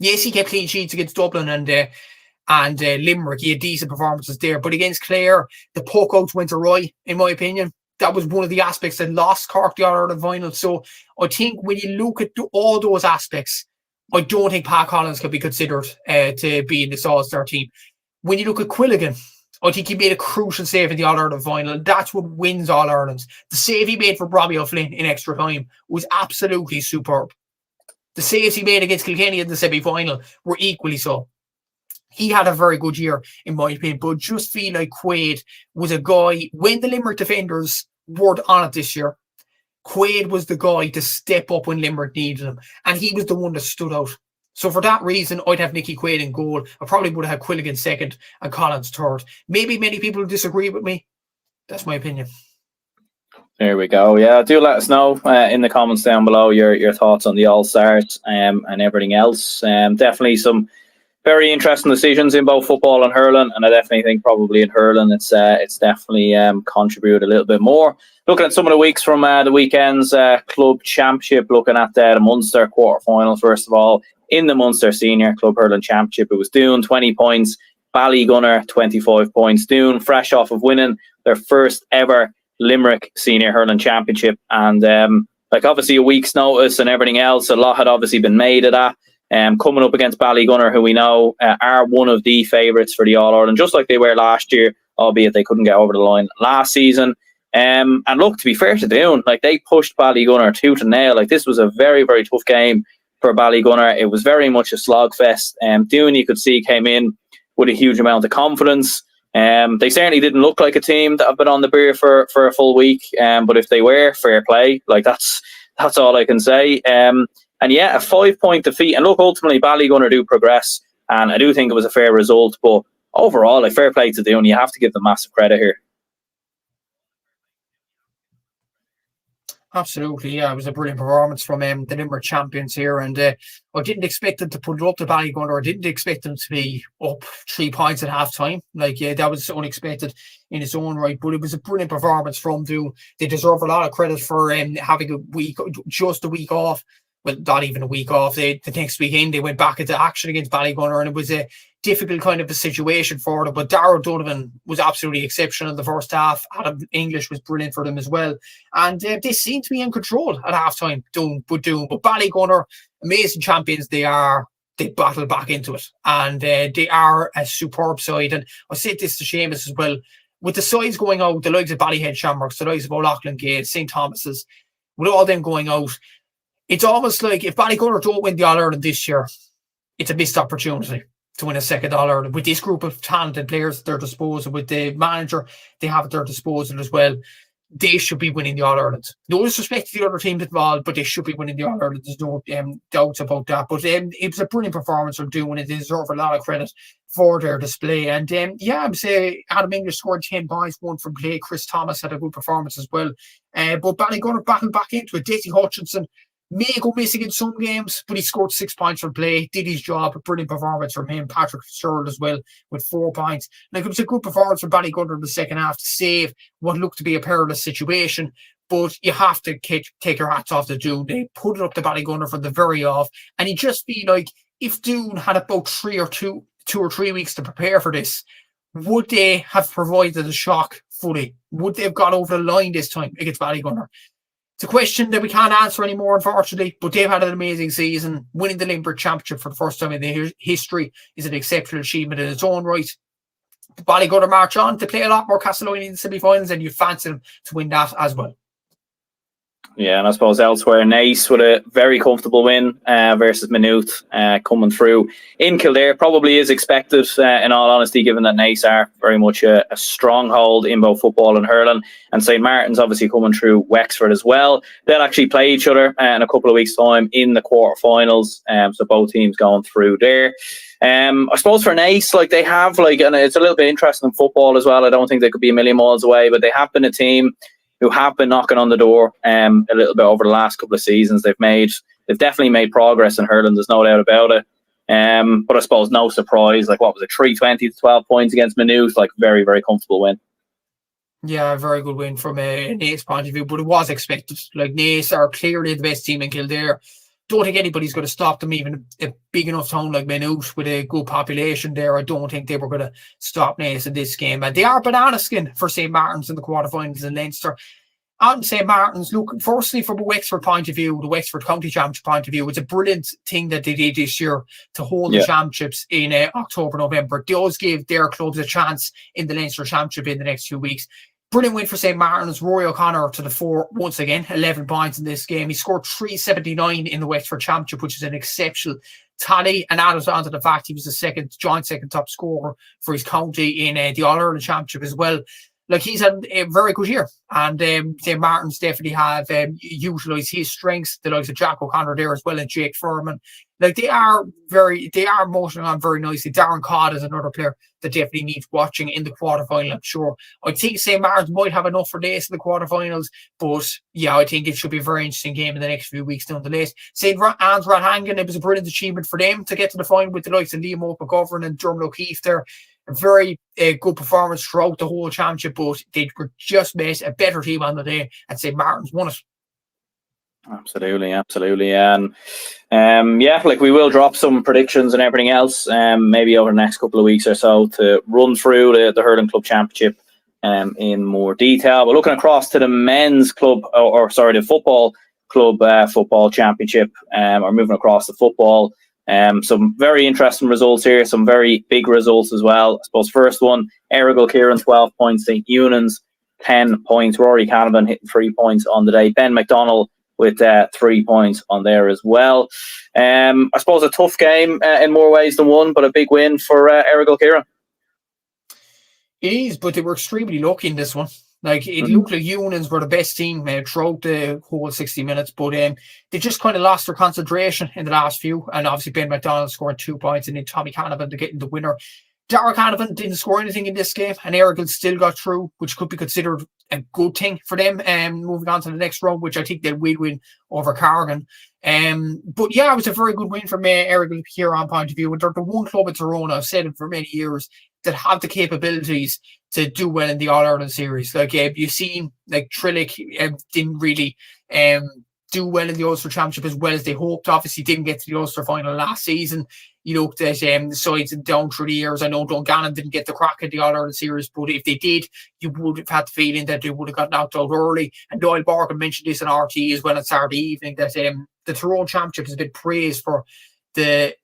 B: Yes, he kept clean sheets against Dublin and Limerick. He had decent performances there, but against Clare, the puck outs went awry, in my opinion. That was one of the aspects that lost Cork the All-Ireland final. So I think when you look at all those aspects, I don't think Pat Collins could be considered to be in this All-Star team. When you look at Quilligan, I think he made a crucial save in the All-Ireland final. That's what wins All-Irelands. The save he made for Robbie O'Flynn in extra time was absolutely superb. The saves he made against Kilkenny in the semi-final were equally so. He had a very good year, in my opinion, but just feel like Quaid was a guy, when the Limerick defenders weren't on it this year, Quaid was the guy to step up when Limerick needed him, and he was the one that stood out. So for that reason, I'd have Nicky Quaid in goal. I probably would have had Quilligan second and Collins third. Maybe many people disagree with me. That's my opinion.
A: There we go. Yeah, do let us know in the comments down below your thoughts on the All-Stars and everything else. Definitely some very interesting decisions in both football and hurling, and I definitely think probably in hurling it's definitely contributed a little bit more. Looking at some of the weeks from the weekend's club championship, looking at the Munster quarterfinals first of all. In the Munster Senior Club Hurling Championship, it was Doon 20 points, Ballygunner 25 points. Doon fresh off of winning their first ever Limerick Senior Hurling Championship, and like obviously a week's notice and everything else, a lot had obviously been made of that. Coming up against Ballygunner, who we know are one of the favourites for the All-Ireland, just like they were last year, albeit they couldn't get over the line last season. And look, to be fair to Doon, like they pushed Ballygunner tooth and nail. Like this was a very, very tough game for Ballygunner. It was very much a slogfest. Doon, you could see, came in with a huge amount of confidence. They certainly didn't look like a team that have been on the beer for a full week. But if they were, fair play. Like that's all I can say. And yeah, a 5-point defeat. And look, ultimately, Ballygunner do progress. And I do think it was a fair result. But overall, like, fair play to Doon. You have to give them massive credit here.
B: Absolutely, yeah. It was a brilliant performance from the Limerick champions here. And I didn't expect them to put it up to Ballygunner. I didn't expect them to be up 3 points at half time. Like, yeah, that was unexpected in its own right. But it was a brilliant performance from Doon. They deserve a lot of credit for having a week, just a week off. Well, not even a week off. The next weekend, they went back into action against Ballygunner, and it was a difficult kind of a situation for them. But Darragh Donovan was absolutely exceptional in the first half. Adam English was brilliant for them as well. And they seemed to be in control at halftime, Doon. But Ballygunner, amazing champions they are, they battled back into it. And they are a superb side. And I said this to Seamus as well. With the sides going out, the likes of Ballyhead Shamrocks, the likes of O'Loughlin Gate, St. Thomas's, with all them going out, it's almost like if Ballygunner don't win the All-Ireland this year, it's a missed opportunity to win a second All-Ireland with this group of talented players at their disposal, with the manager they have at their disposal as well. they should be winning the All-Ireland. No disrespect to the other teams involved, but they should be winning the All-Ireland. There's no doubts about that. But it was a brilliant performance from doing it. They deserve a lot of credit for their display. And I would say Adam English scored 10 points, 1 from play. Chris Thomas had a good performance as well. But Ballygunner battled back into it. Dacey Hutchinson may go missing in some games, but he scored 6 points from play, did his job. A brilliant performance from him. Patrick Searle as well with 4 points. Like, it was a good performance from Ballygunner in the second half to save what looked to be a perilous situation. But you have to take your hats off to Doon. They put it up to Ballygunner from the very off. And you just feel like if Doon had about 2 or 3 weeks to prepare for this, would they have provided a shock fully? Would they have got over the line this time against Ballygunner? It's a question that we can't answer anymore, unfortunately, but they've had an amazing season. Winning the Limerick Championship for the first time in their history is an exceptional achievement in its own right. Ballygunner march on to play a lot more Castletown in the semi-finals, and you fancy them to win that as well.
A: Yeah, and I suppose elsewhere, Naas with a very comfortable win versus Maynooth coming through in Kildare. Probably is expected, in all honesty, given that Naas are very much a stronghold in both football and hurling. And St. Martin's obviously coming through Wexford as well. They'll actually play each other in a couple of weeks' time in the quarterfinals. So both teams going through there. I suppose for Naas, like, they have, like, and it's a little bit interesting in football as well. I don't think they could be a million miles away, but they have been a team who have been knocking on the door a little bit over the last couple of seasons. They've definitely made progress in hurling. There's no doubt about it. But I suppose no surprise. Like, what was it, 320 to 12 points against Maynooth? Like, very, very comfortable win.
B: Yeah, a very good win from a Naas point of view, but it was expected. Like, Naas are clearly the best team in Kildare. Don't think anybody's going to stop them, even a big enough town like Maynooth with a good population there. I don't think they were going to stop Naas in this game. And they are banana skin for St. Martin's in the quarterfinals in Leinster. On St. Martin's, look, firstly, from a Wexford point of view, the Wexford County Championship point of view, it's a brilliant thing that they did this year to hold the championships in October, November. It does give their clubs a chance in the Leinster Championship in the next 2 weeks. Brilliant win for St. Martin's. Rory O'Connor to the fore once again, 11 points in this game. He scored 379 in the Wexford Championship, which is an exceptional tally, and added on to the fact he was the joint second top scorer for his county in the All-Ireland Championship as well. Like, he's had a very good year, and St. Martin's definitely have utilised his strengths, the likes of Jack O'Connor there as well, and Jake Furman. Like, they are motioning on very nicely. Darren Codd is another player that definitely needs watching in the quarterfinal, I'm sure. I think St. Martin's might have enough for this in the quarterfinals, but yeah, I think it should be a very interesting game in the next few weeks nonetheless. St. Anne's Rathangan, it was a brilliant achievement for them to get to the final with the likes of Liam McGovern and Dermot O'Keefe there. A very good performance throughout the whole championship, but they were just met a better team on the day, and St. Martin's won it.
A: Absolutely. And like, we will drop some predictions and everything else maybe over the next couple of weeks or so to run through the Hurling Club Championship in more detail. But looking across to the men's club, the football club football championship, or moving across the football. Some very interesting results here, some very big results as well. I suppose first one, Errigal Kieran 12 points, St. Eunan's 10 points, Rory Canavan hitting 3 points on the day, Ben McDonnell with 3 points on there as well. I suppose a tough game in more ways than one, but a big win for Errigal Kieran.
B: It is, but they were extremely lucky in this one. Like, it looked like Eunan's were the best team throughout the whole 60 minutes, but they just kind of lost their concentration in the last few. And obviously, Ben McDonnell scored 2 points, and then Tommy Canavan to getting the winner. Darragh Canavan didn't score anything in this game, and Errigal still got through, which could be considered a good thing for them. Moving on to the next round, which I think they will win over Carrigan. But yeah, it was a very good win from Errigal Kieran point of view. They're the one club in Tyrone, I've said it for many years, that have the capabilities to do well in the All-Ireland series. Like, you've seen, like, Trillick didn't really do well in the Ulster Championship as well as they hoped. Obviously, didn't get to the Ulster final last season. You looked at the sides down through the years. I know Dungannon didn't get the crack at the All-Ireland series, but if they did, you would have had the feeling that they would have got knocked out early. And Doyle Borgen mentioned this on RT as well on Saturday evening, that the Tyrone Championship has been praised for the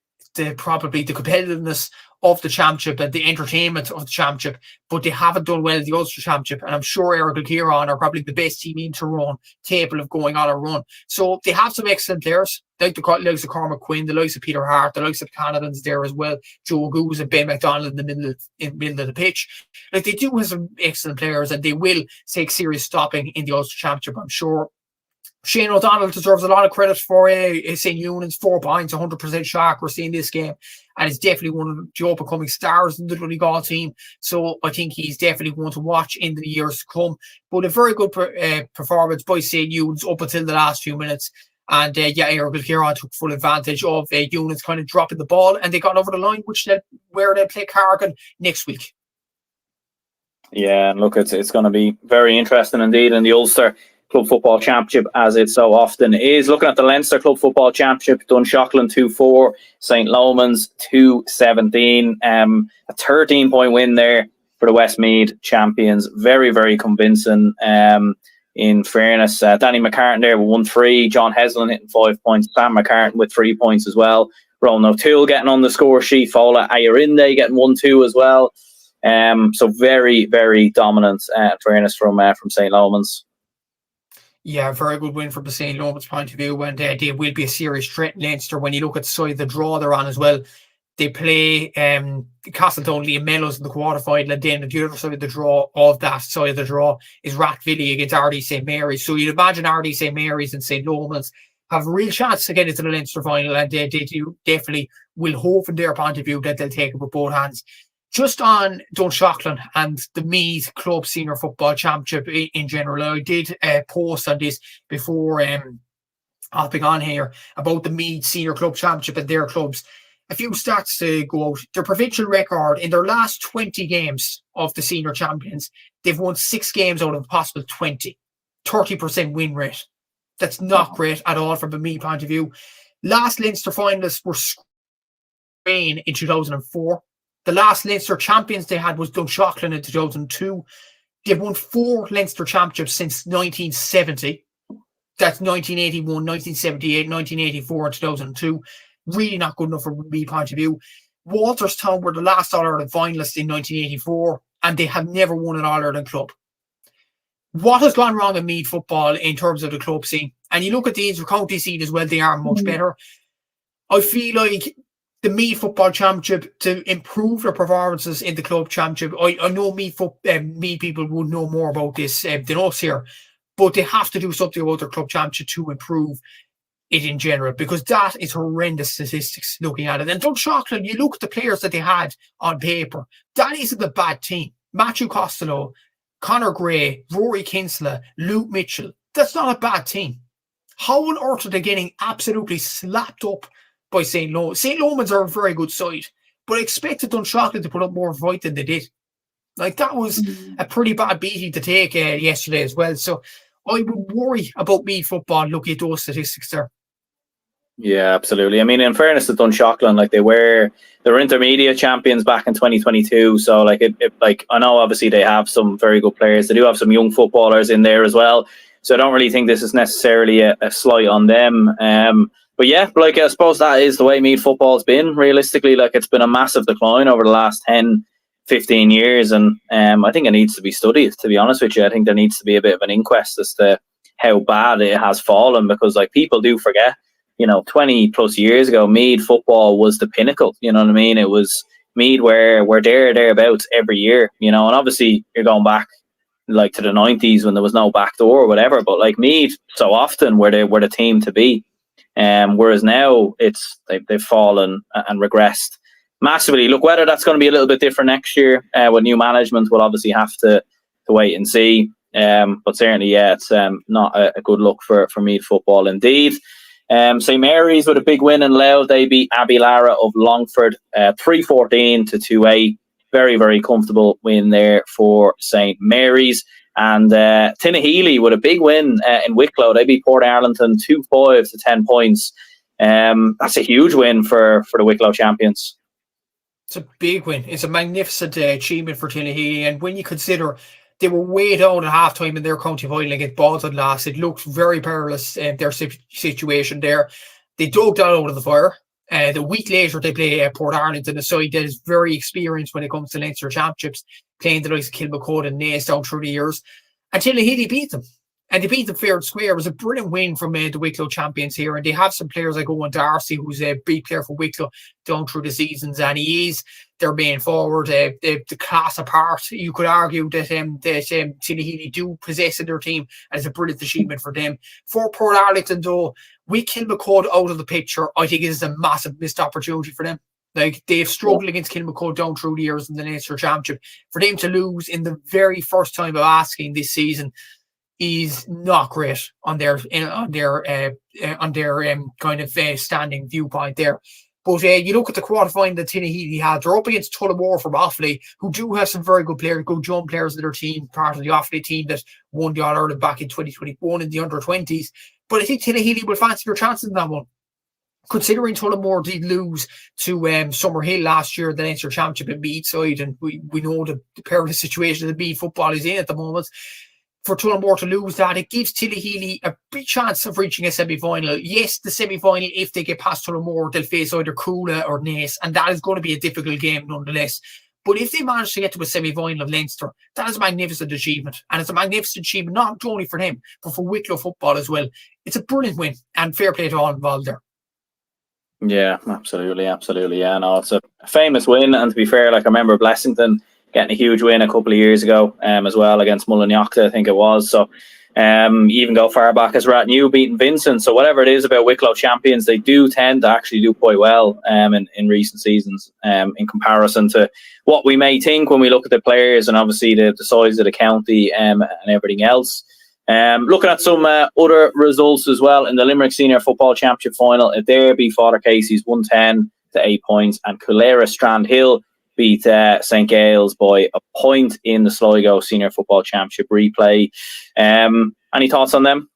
B: probably the competitiveness of the championship and the entertainment of the championship, but they haven't done well in the Ulster Championship. And I'm sure Eric Kieran are probably the best team in Tyrone, capable of going on a run. So they have some excellent players, like the likes of Cormac Quinn, the likes of Peter Hart, the likes of Canadans there as well, Joe Goose and Ben McDonald in the middle of the pitch. Like, they do have some excellent players, and they will take serious stopping in the Ulster Championship, I'm sure. Shane O'Donnell deserves a lot of credit for St. Eunan's 4 points, 100% shot accuracy in this game, and is definitely one of the up-and-coming stars in the Donegal team. So I think he's definitely one to watch in the years to come. But a very good performance by St. Eunan's up until the last few minutes. And Eric Kieran took full advantage of Eunan's kind of dropping the ball, and they got over the line, where they play Carrigan next week.
A: Yeah, and look, it's going to be very interesting indeed in the Ulster Club Football Championship, as it so often is. Looking at the Leinster Club Football Championship, Dunshaughlin 2-4, St. Lomans 2-17. A 13-point win there for the Westmeath champions. Very, very convincing. In fairness, Danny McCartan there with 1-3, John Heslin hitting 5 points, Sam McCartan with 3 points as well. Ronan O'Toole getting on the score sheet, Fola Ayerinde getting 1-2 as well. So very, very dominant, fairness, from St. Lomans. Yeah,
B: very good win from the St. Lomans point of view, and they will be a serious threat in Leinster. When you look at the side of the draw they're on as well, they play Castleton, Liam Mellows in the quarterfinal, and then the other side of the draw, of that side of the draw, is Rathvilly against RD St. Mary's. So you'd imagine RD St. Mary's and St. Lomans have a real chance to get into the Leinster final, and they definitely will hope, from their point of view, that they'll take it with both hands. Just on Dunshaughlin and the Meath Club Senior Football Championship in general, I did post on this before hopping on here about the Meath Senior Club Championship and their clubs. A few stats to go out. Their provincial record in their last 20 games of the senior champions, they've won 6 games out of a possible 20. 30% win rate. That's not great at all from a Meath point of view. Last Leinster finalists were Spain in 2004. The last Leinster champions they had was Dunshaughlin in 2002. They've won 4 Leinster championships since 1970. That's 1981, 1978, 1984, and 2002. Really not good enough from me point of view. Walterstown were the last All-Ireland finalists in 1984, and they have never won an All-Ireland club. What has gone wrong in Meath football in terms of the club scene? And you look at the inter-county scene as well, they are much better. I feel like the Meath Football Championship, to improve their performances in the club championship, I know Meath people would know more about this than us here, but they have to do something about their club championship to improve it in general, because that is horrendous statistics looking at it. And Dunshaughlin, you look at the players that they had on paper, that isn't a bad team. Matthew Costello, Conor Gray, Rory Kinsella, Luke Mitchell, that's not a bad team. How on earth are they getting absolutely slapped up by St. Lomans? St. Lomans are a very good side, but I expected Dunshaughlin to put up more fight than they did. Like, that was a pretty bad beating to take yesterday as well. So I would worry about Meath football looking at those statistics there.
A: Yeah, absolutely. I mean, in fairness to Dunshaughlin, like, they were intermediate champions back in 2022. So like, like, I know obviously they have some very good players. They do have some young footballers in there as well. So I don't really think this is necessarily a slight on them. But yeah, like, I suppose that is the way Meath football's been. Realistically, like, it's been a massive decline over the last 10, 15 years. And I think it needs to be studied, to be honest with you. I think there needs to be a bit of an inquest as to how bad it has fallen, because, like, people do forget, 20 plus years ago, Meath football was the pinnacle. You know what I mean? It was Meath were thereabouts every year, and obviously you're going back like to the 90s when there was no backdoor or whatever, but like, Meath so often were the team to be. Whereas now they've fallen and regressed massively. Look, whether that's going to be a little bit different next year with new management, we'll obviously have to wait and see. But certainly, yeah, it's not a good look for Meath football indeed. St. Mary's with a big win in Louth. They beat Abbey Lara of Longford 3-14 to 2-8. Very, very comfortable win there for St. Mary's. And Tinnahealy with a big win in Wicklow. They beat Port Arlington 2-5 to 10 points. That's a huge win for the Wicklow champions.
B: It's a big win. It's a magnificent achievement for Tinnahealy. And when you consider they were way down at half-time in their county final against Bolton last, it looked very perilous, their situation there. They dug that out of the fire. The week later, they play Port Arlington, a side that is very experienced when it comes to Leinster Championships, playing the likes of Kilmacud and Naas down through the years. And Tillahely beat them. And they beat them fair and square. It was a brilliant win from the Wicklow champions here. And they have some players like Owen Darcy, who's a big player for Wicklow down through the seasons. And he is their main forward. The class apart, you could argue that Tillahely do possess in their team. And it's a brilliant achievement for them. For Port Arlington, though, with Kilmacud out of the picture, I think it is a massive missed opportunity for them. Like, they've struggled against Kilmacud down through the years in the Leinster Championship. For them to lose in the very first time of asking this season is not great on their kind of standing viewpoint there. But you look at the quarterfinal that Tillahely had, they're up against Tullamore from Offaly, who do have some very good players, good young players in their team, part of the Offaly team that won the All-Ireland back in 2021 in the under-20s. But I think Tillahely will fancy their chances in that one. Considering Tullamore did lose to Summerhill last year, the Leinster Championship in Meath side, and we know the perilous situation that Meath football is in at the moment. For Tullamore to lose that, it gives Tillahely a big chance of reaching a semi-final. Yes, the semi-final, if they get past Tullamore, they'll face either Coola or Naas, and that is going to be a difficult game nonetheless. But if they manage to get to a semi-final of Leinster, that is a magnificent achievement. And it's a magnificent achievement not only for them, but for Wicklow football as well. It's a brilliant win, and fair play to all involved there.
A: Yeah, absolutely. Yeah, no, it's a famous win, and to be fair, like, I remember Blessington getting a huge win a couple of years ago as well against Mullinachta, I think it was. So even go far back as Ratnew beating Vincent. So whatever it is about Wicklow champions, they do tend to actually do quite well in recent seasons in comparison to what we may think when we look at the players and obviously the size of the county and everything else. Looking at some other results as well in the Limerick Senior Football Championship final, there beat Father Casey's 110 to 8 points, and Coolera Strandhill beat St. Gales by a point in the Sligo Senior Football Championship replay. Any thoughts on them?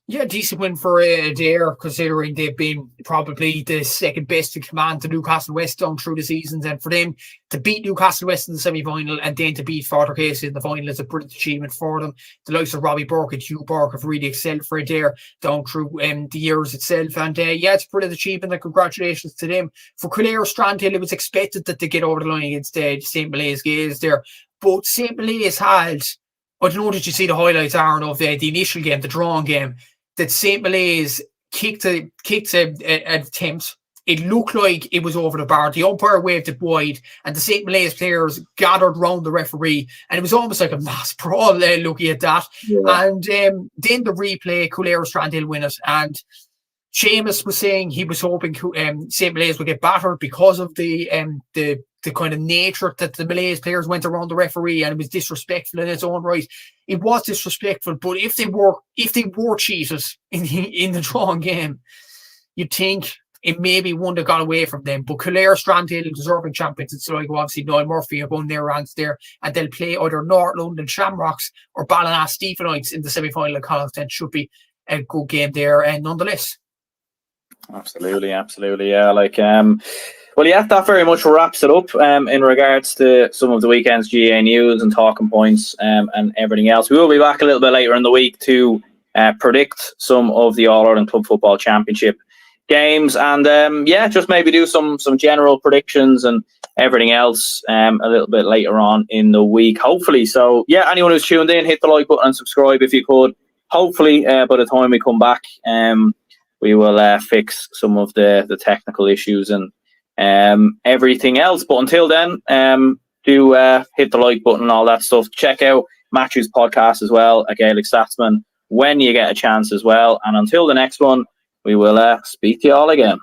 B: Yeah, decent win for Adair, considering they've been probably the second best in command to Newcastle West down through the seasons. And for them to beat Newcastle West in the semi-final and then to beat Father Casey in the final is a brilliant achievement for them. The likes of Robbie Burke and Hugh Burke have really excelled for Adair down through the years itself. And yeah, it's a brilliant achievement, and congratulations to them. For Coolera Strandhill, it was expected that they get over the line against St. Malaise Gaels there. But St. Malaise had, I don't know, did you see the highlights, Aaron, of the initial game, the drawn game, that St. Malaise kicked an attempt. It looked like it was over the bar. The umpire waved it wide, and the St. Malaise players gathered round the referee, and it was almost like a mass brawl looking at that. Yeah. And then the replay, Coolera Strandhill win it, and Seamus was saying he was hoping St. Malaise would get battered because of the kind of nature that the Malaise players went around the referee, and it was disrespectful in its own right. It was disrespectful, but if they were cheated in the drawing game, you'd think it maybe wouldn't have got away from them. But Coolera Strandhill, deserving champions, it's like obviously Niall Murphy have won their ranks there, and they'll play either North London Shamrocks or Ballina Stephenites in the semi-final of Connacht. Should be a good game there, and nonetheless.
A: Absolutely, yeah. Well, yeah, that very much wraps it up in regards to some of the weekend's GAA news and talking points and everything else. We will be back a little bit later in the week to predict some of the All-Ireland Club Football Championship games, and just maybe do some general predictions and everything else a little bit later on in the week, hopefully. So, yeah, anyone who's tuned in, hit the like button and subscribe if you could. Hopefully, by the time we come back, we will fix some of the technical issues and everything else. But until then, do hit the like button and all that stuff. Check out Matthew's podcast as well, A Gaelic Statsman, when you get a chance as well. And until the next one, we will speak to you all again.